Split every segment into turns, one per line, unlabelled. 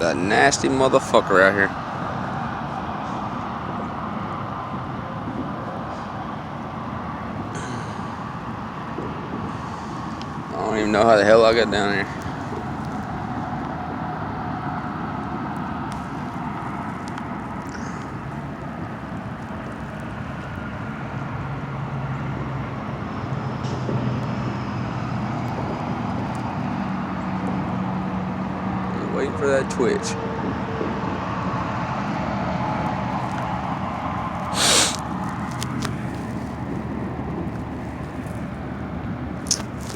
a nasty motherfucker out here. I don't even know how the hell I got down here. Waiting for that twitch.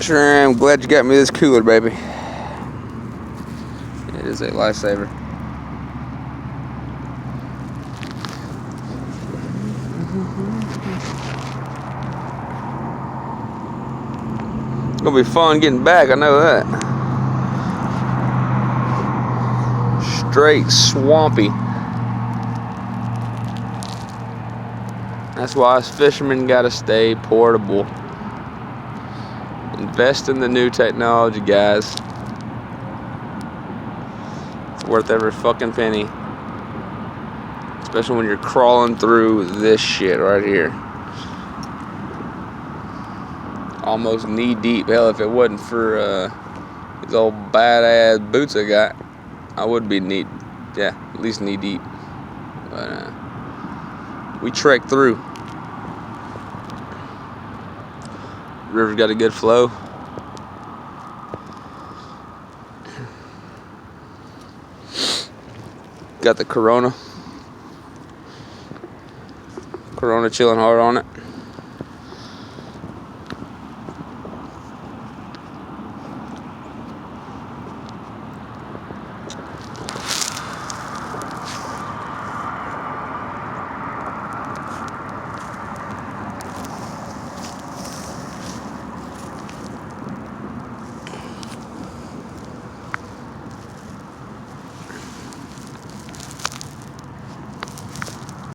Sure am glad you got me this cooler, baby. It is a lifesaver. It's gonna be fun getting back, I know that. Straight swampy. That's why us fishermen gotta stay portable. Invest in the new technology, guys. It's worth every fucking penny. Especially when you're crawling through this shit right here. Almost knee deep. Hell, if it wasn't for these old badass boots I got, I would be at least knee deep. But we trekked through. River's got a good flow. Got the Corona chilling hard on it.